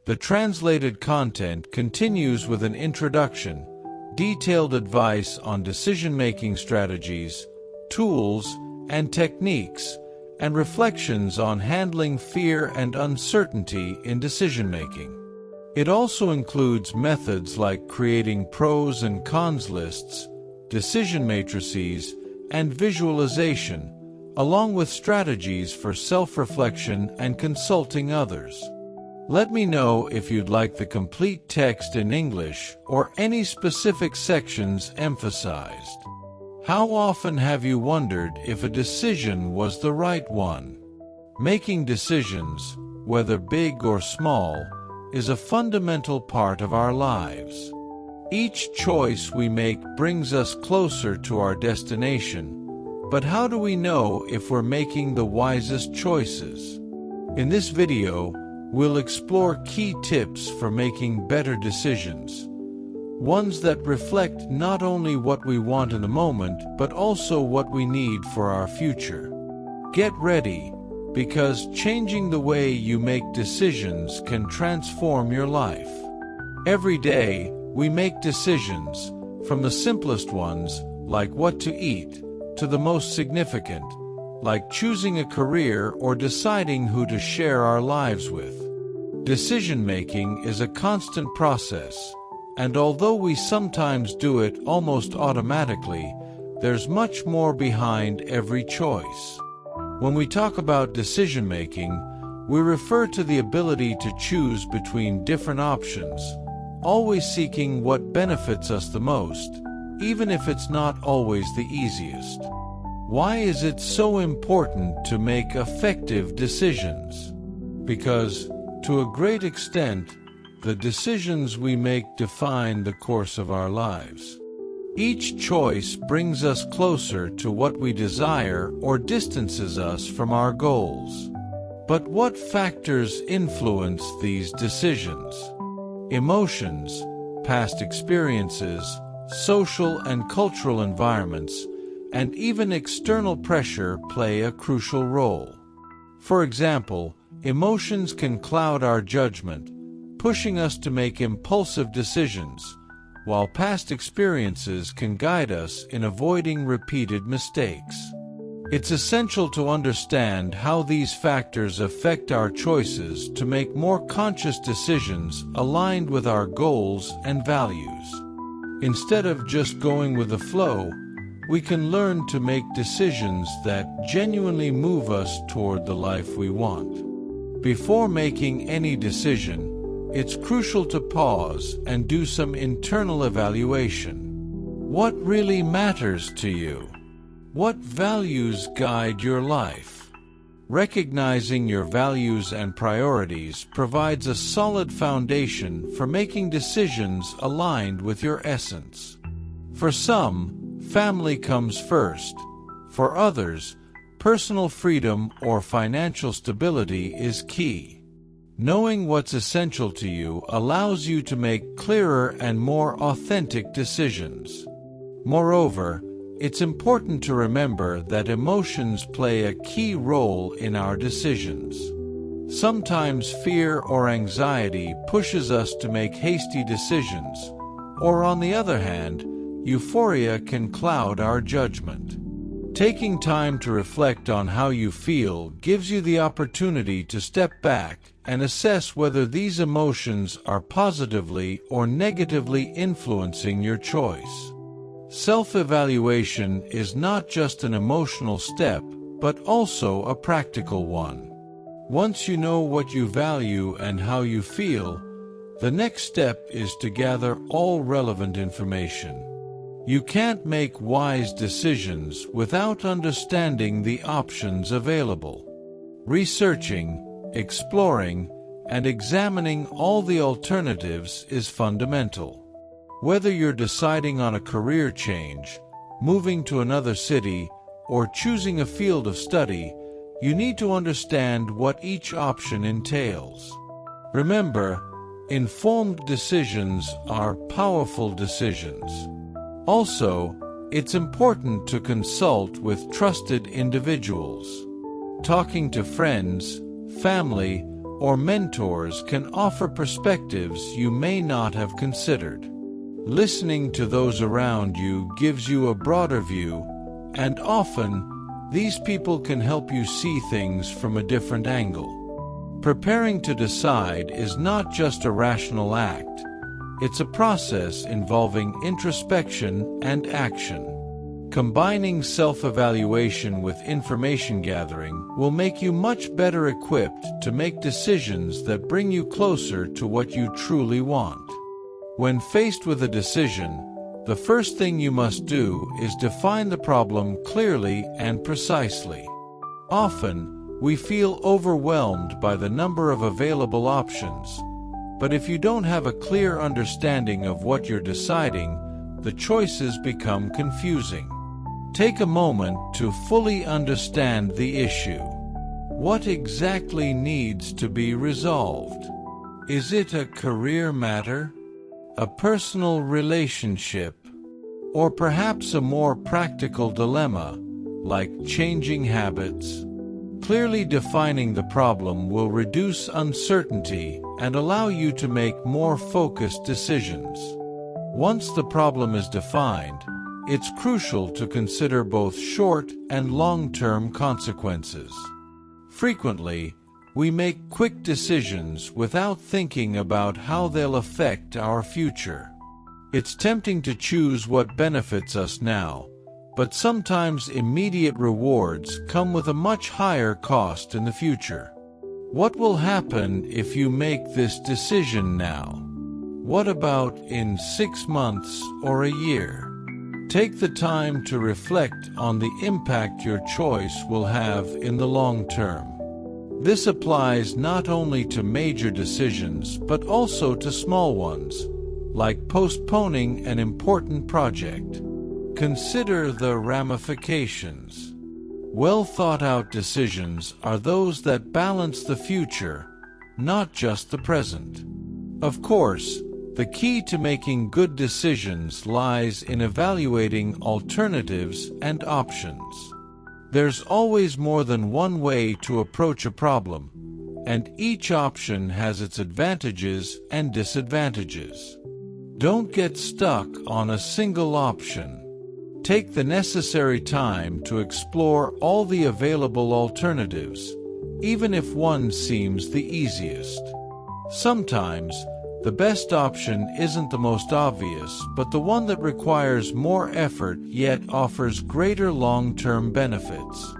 The translated content continues with an introduction, detailed advice on decision-making strategies, tools, and techniques, and reflections on handling fear and uncertainty in decision-making. It also includes methods like creating pros and cons lists, decision matrices, and visualization, along with strategies for self-reflection and consulting others. Let me know if you'd like the complete text in English or any specific sections emphasized. How often have you wondered if a decision was the right one? Making decisions, whether big or small, is a fundamental part of our lives. Each choice we make brings us closer to our destination, but how do we know if we're making the wisest choices? In this video, we'll explore key tips for making better decisions, ones that reflect not only what we want in the moment, but also what we need for our future. Get ready, because changing the way you make decisions can transform your life. Every day, we make decisions, from the simplest ones, like what to eat, to the most significant, like choosing a career or deciding who to share our lives with. Decision-making is a constant process, and although we sometimes do it almost automatically, there's much more behind every choice. When we talk about decision-making, we refer to the ability to choose between different options, always seeking what benefits us the most, even if it's not always the easiest. Why is it so important to make effective decisions? Because, to a great extent, the decisions we make define the course of our lives. Each choice brings us closer to what we desire or distances us from our goals. But what factors influence these decisions? Emotions, past experiences, social and cultural environments, and even external pressure play a crucial role. For example, emotions can cloud our judgment, pushing us to make impulsive decisions, while past experiences can guide us in avoiding repeated mistakes. It's essential to understand how these factors affect our choices to make more conscious decisions aligned with our goals and values. Instead of just going with the flow, we can learn to make decisions that genuinely move us toward the life we want. Before making any decision, it's crucial to pause and do some internal evaluation. What really matters to you? What values guide your life? Recognizing your values and priorities provides a solid foundation for making decisions aligned with your essence. For some, family comes first. For others, personal freedom or financial stability is key. Knowing what's essential to you allows you to make clearer and more authentic decisions. Moreover, it's important to remember that emotions play a key role in our decisions. Sometimes fear or anxiety pushes us to make hasty decisions, or on the other hand, euphoria can cloud our judgment. Taking time to reflect on how you feel gives you the opportunity to step back and assess whether these emotions are positively or negatively influencing your choice. Self-evaluation is not just an emotional step, but also a practical one. Once you know what you value and how you feel, the next step is to gather all relevant information. You can't make wise decisions without understanding the options available. Researching, exploring, and examining all the alternatives is fundamental. Whether you're deciding on a career change, moving to another city, or choosing a field of study, you need to understand what each option entails. Remember, informed decisions are powerful decisions. Also, it's important to consult with trusted individuals. Talking to friends, family, or mentors can offer perspectives you may not have considered. Listening to those around you gives you a broader view, and often, these people can help you see things from a different angle. Preparing to decide is not just a rational act. It's a process involving introspection and action. Combining self-evaluation with information gathering will make you much better equipped to make decisions that bring you closer to what you truly want. When faced with a decision, the first thing you must do is define the problem clearly and precisely. Often, we feel overwhelmed by the number of available options, but if you don't have a clear understanding of what you're deciding, the choices become confusing. Take a moment to fully understand the issue. What exactly needs to be resolved? Is it a career matter, a personal relationship, or perhaps a more practical dilemma, like changing habits? Clearly defining the problem will reduce uncertainty and allow you to make more focused decisions. Once the problem is defined, it's crucial to consider both short and long-term consequences. Frequently, we make quick decisions without thinking about how they'll affect our future. It's tempting to choose what benefits us now, but sometimes immediate rewards come with a much higher cost in the future. What will happen if you make this decision now? What about in 6 months or a year? Take the time to reflect on the impact your choice will have in the long term. This applies not only to major decisions but also to small ones, like postponing an important project. Consider the ramifications. Well-thought-out decisions are those that balance the future, not just the present. Of course, the key to making good decisions lies in evaluating alternatives and options. There's always more than one way to approach a problem, and each option has its advantages and disadvantages. Don't get stuck on a single option. Take the necessary time to explore all the available alternatives, even if one seems the easiest. Sometimes, the best option isn't the most obvious, but the one that requires more effort yet offers greater long-term benefits.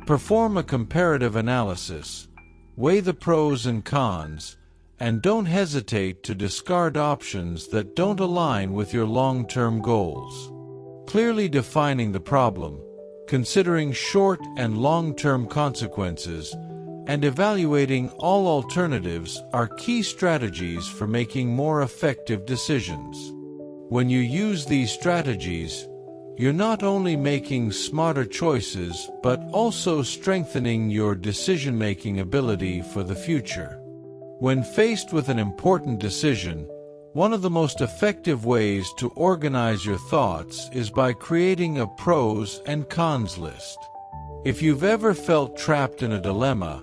Perform a comparative analysis, weigh the pros and cons, and don't hesitate to discard options that don't align with your long-term goals. Clearly defining the problem, considering short and long-term consequences, and evaluating all alternatives are key strategies for making more effective decisions. When you use these strategies, you're not only making smarter choices but also strengthening your decision-making ability for the future. When faced with an important decision, one of the most effective ways to organize your thoughts is by creating a pros and cons list. If you've ever felt trapped in a dilemma,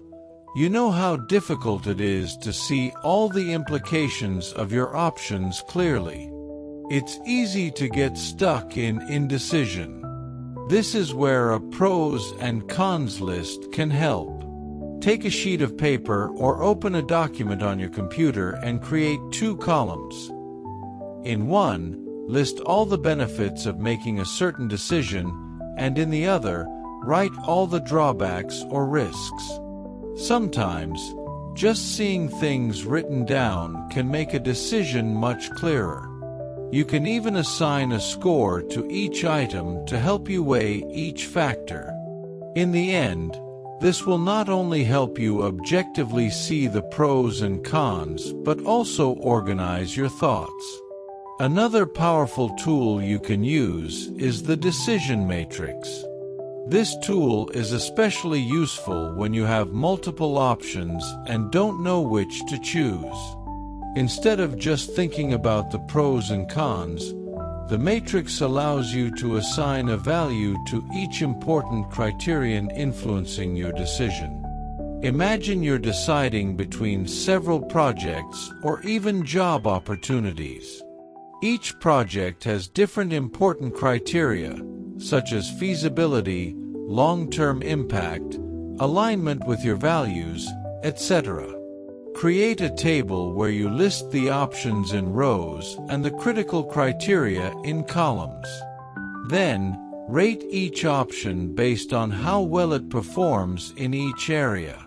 you know how difficult it is to see all the implications of your options clearly. It's easy to get stuck in indecision. This is where a pros and cons list can help. Take a sheet of paper or open a document on your computer and create 2 columns. In one, list all the benefits of making a certain decision, and in the other, write all the drawbacks or risks. Sometimes, just seeing things written down can make a decision much clearer. You can even assign a score to each item to help you weigh each factor. In the end, this will not only help you objectively see the pros and cons, but also organize your thoughts. Another powerful tool you can use is the decision matrix. This tool is especially useful when you have multiple options and don't know which to choose. Instead of just thinking about the pros and cons, the matrix allows you to assign a value to each important criterion influencing your decision. Imagine you're deciding between several projects or even job opportunities. Each project has different important criteria, such as feasibility, long-term impact, alignment with your values, etc. Create a table where you list the options in rows and the critical criteria in columns. Then, rate each option based on how well it performs in each area.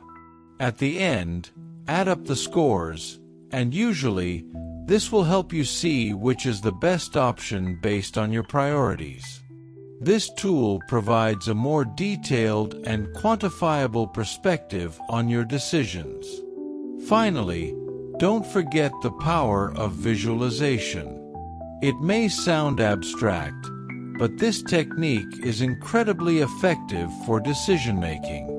At the end, add up the scores, and usually, this will help you see which is the best option based on your priorities. This tool provides a more detailed and quantifiable perspective on your decisions. Finally, don't forget the power of visualization. It may sound abstract, but this technique is incredibly effective for decision-making.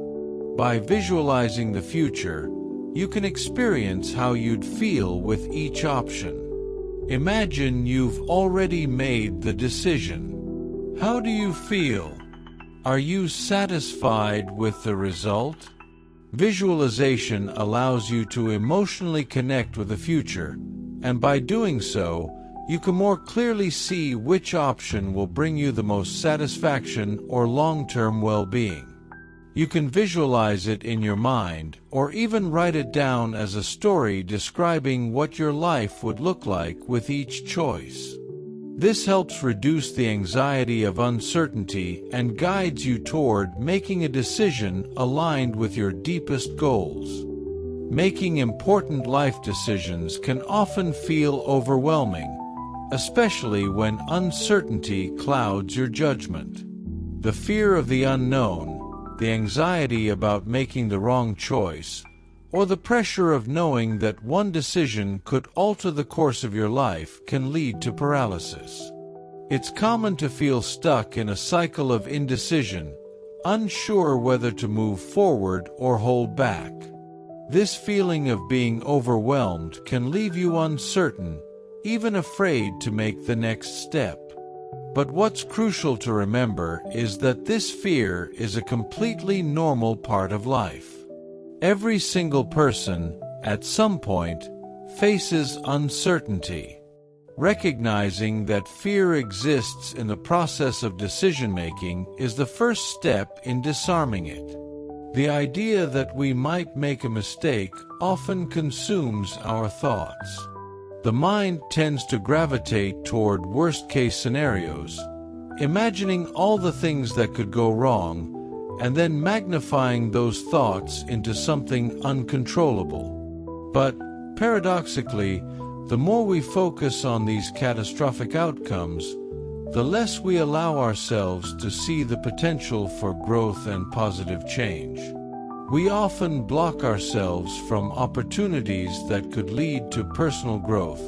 By visualizing the future, you can experience how you'd feel with each option. Imagine you've already made the decision. How do you feel? Are you satisfied with the result? Visualization allows you to emotionally connect with the future, and by doing so, you can more clearly see which option will bring you the most satisfaction or long-term well-being. You can visualize it in your mind, or even write it down as a story describing what your life would look like with each choice. This helps reduce the anxiety of uncertainty and guides you toward making a decision aligned with your deepest goals. Making important life decisions can often feel overwhelming, especially when uncertainty clouds your judgment. The fear of the unknown, the anxiety about making the wrong choice, or the pressure of knowing that one decision could alter the course of your life can lead to paralysis. It's common to feel stuck in a cycle of indecision, unsure whether to move forward or hold back. This feeling of being overwhelmed can leave you uncertain, even afraid to make the next step. But what's crucial to remember is that this fear is a completely normal part of life. Every single person, at some point, faces uncertainty. Recognizing that fear exists in the process of decision-making is the first step in disarming it. The idea that we might make a mistake often consumes our thoughts. The mind tends to gravitate toward worst-case scenarios, imagining all the things that could go wrong, and then magnifying those thoughts into something uncontrollable. But, paradoxically, the more we focus on these catastrophic outcomes, the less we allow ourselves to see the potential for growth and positive change. We often block ourselves from opportunities that could lead to personal growth,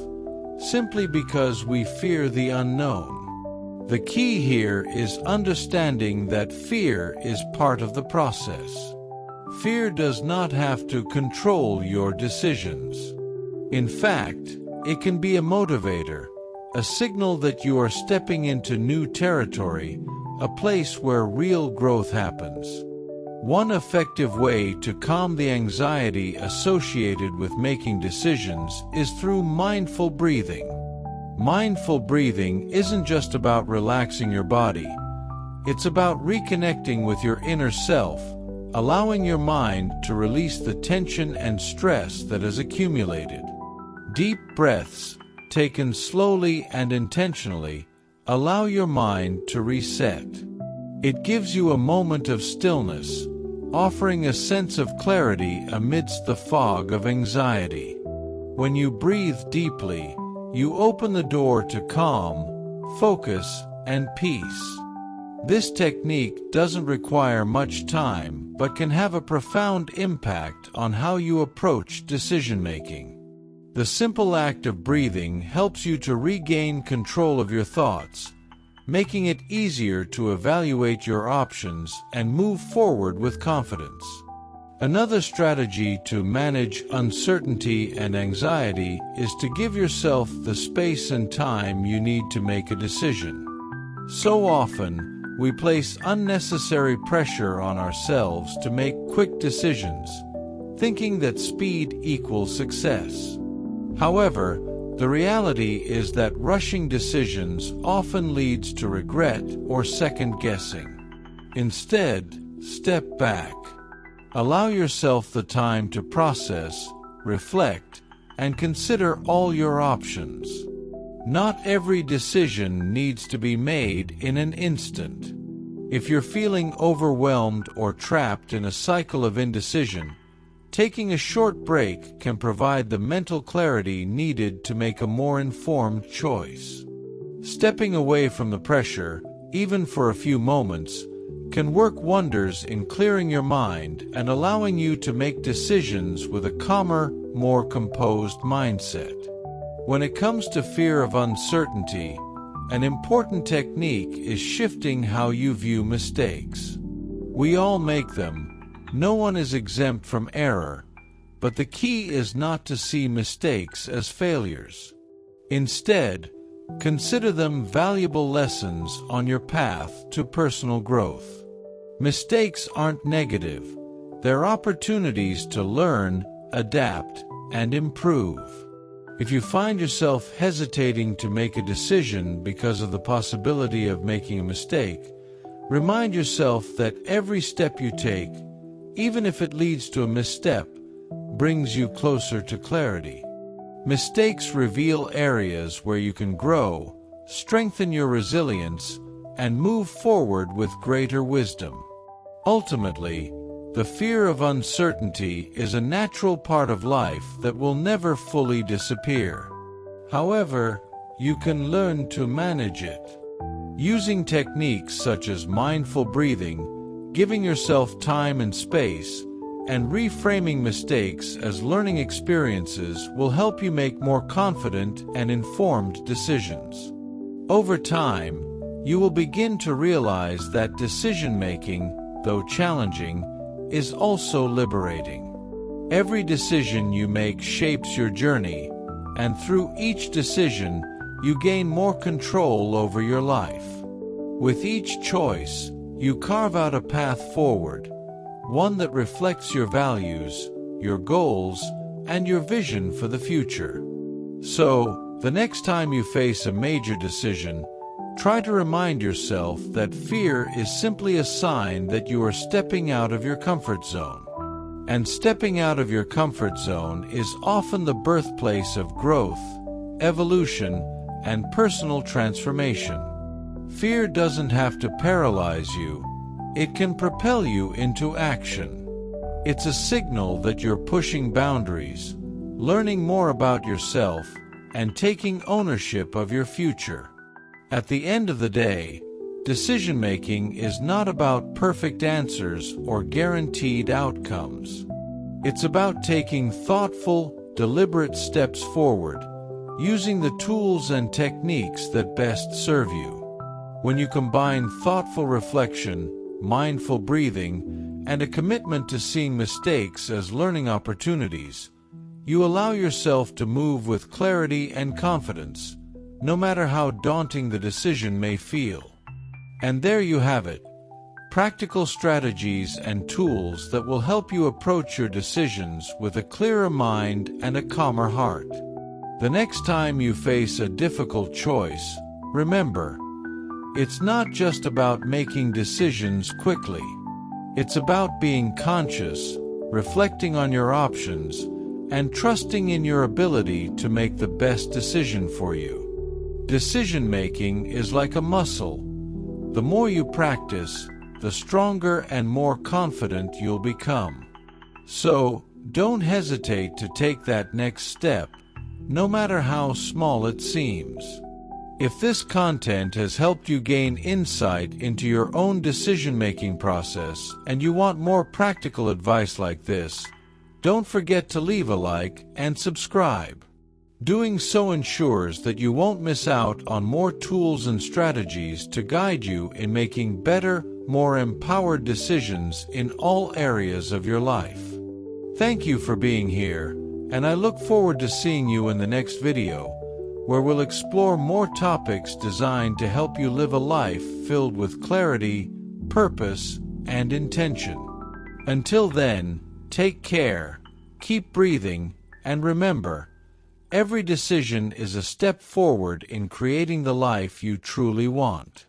simply because we fear the unknown. The key here is understanding that fear is part of the process. Fear does not have to control your decisions. In fact, it can be a motivator, a signal that you are stepping into new territory, a place where real growth happens. One effective way to calm the anxiety associated with making decisions is through mindful breathing. Mindful breathing isn't just about relaxing your body. It's about reconnecting with your inner self, allowing your mind to release the tension and stress that has accumulated. Deep breaths, taken slowly and intentionally, allow your mind to reset. It gives you a moment of stillness, offering a sense of clarity amidst the fog of anxiety. When you breathe deeply, you open the door to calm, focus, and peace. This technique doesn't require much time, but can have a profound impact on how you approach decision-making. The simple act of breathing helps you to regain control of your thoughts, making it easier to evaluate your options and move forward with confidence. Another strategy to manage uncertainty and anxiety is to give yourself the space and time you need to make a decision. So often, we place unnecessary pressure on ourselves to make quick decisions, thinking that speed equals success. However, the reality is that rushing decisions often leads to regret or second-guessing. Instead, step back. Allow yourself the time to process, reflect, and consider all your options. Not every decision needs to be made in an instant. If you're feeling overwhelmed or trapped in a cycle of indecision, taking a short break can provide the mental clarity needed to make a more informed choice. Stepping away from the pressure, even for a few moments, can work wonders in clearing your mind and allowing you to make decisions with a calmer, more composed mindset. When it comes to fear of uncertainty, an important technique is shifting how you view mistakes. We all make them. No one is exempt from error, but the key is not to see mistakes as failures. Instead, consider them valuable lessons on your path to personal growth. Mistakes aren't negative. They're opportunities to learn, adapt, and improve. If you find yourself hesitating to make a decision because of the possibility of making a mistake, remind yourself that every step you take, even if it leads to a misstep, brings you closer to clarity. Mistakes reveal areas where you can grow, strengthen your resilience, and move forward with greater wisdom. Ultimately, the fear of uncertainty is a natural part of life that will never fully disappear. However, you can learn to manage it. Using techniques such as mindful breathing, giving yourself time and space, and reframing mistakes as learning experiences will help you make more confident and informed decisions. Over time, you will begin to realize that decision-making, though challenging, is also liberating. Every decision you make shapes your journey, and through each decision, you gain more control over your life. With each choice, you carve out a path forward, one that reflects your values, your goals, and your vision for the future. So, the next time you face a major decision, try to remind yourself that fear is simply a sign that you are stepping out of your comfort zone. And stepping out of your comfort zone is often the birthplace of growth, evolution, and personal transformation. Fear doesn't have to paralyze you. It can propel you into action. It's a signal that you're pushing boundaries, learning more about yourself, and taking ownership of your future. At the end of the day, decision-making is not about perfect answers or guaranteed outcomes. It's about taking thoughtful, deliberate steps forward, using the tools and techniques that best serve you. When you combine thoughtful reflection, mindful breathing, and a commitment to seeing mistakes as learning opportunities, you allow yourself to move with clarity and confidence, no matter how daunting the decision may feel. And there you have it, practical strategies and tools that will help you approach your decisions with a clearer mind and a calmer heart. The next time you face a difficult choice, remember, it's not just about making decisions quickly. It's about being conscious, reflecting on your options, and trusting in your ability to make the best decision for you. Decision-making is like a muscle. The more you practice, the stronger and more confident you'll become. So, don't hesitate to take that next step, no matter how small it seems. If this content has helped you gain insight into your own decision-making process and you want more practical advice like this, don't forget to leave a like and subscribe. Doing so ensures that you won't miss out on more tools and strategies to guide you in making better, more empowered decisions in all areas of your life. Thank you for being here, and I look forward to seeing you in the next video, where we'll explore more topics designed to help you live a life filled with clarity, purpose, and intention. Until then, take care, Keep breathing, and remember, every decision is a step forward in creating the life you truly want.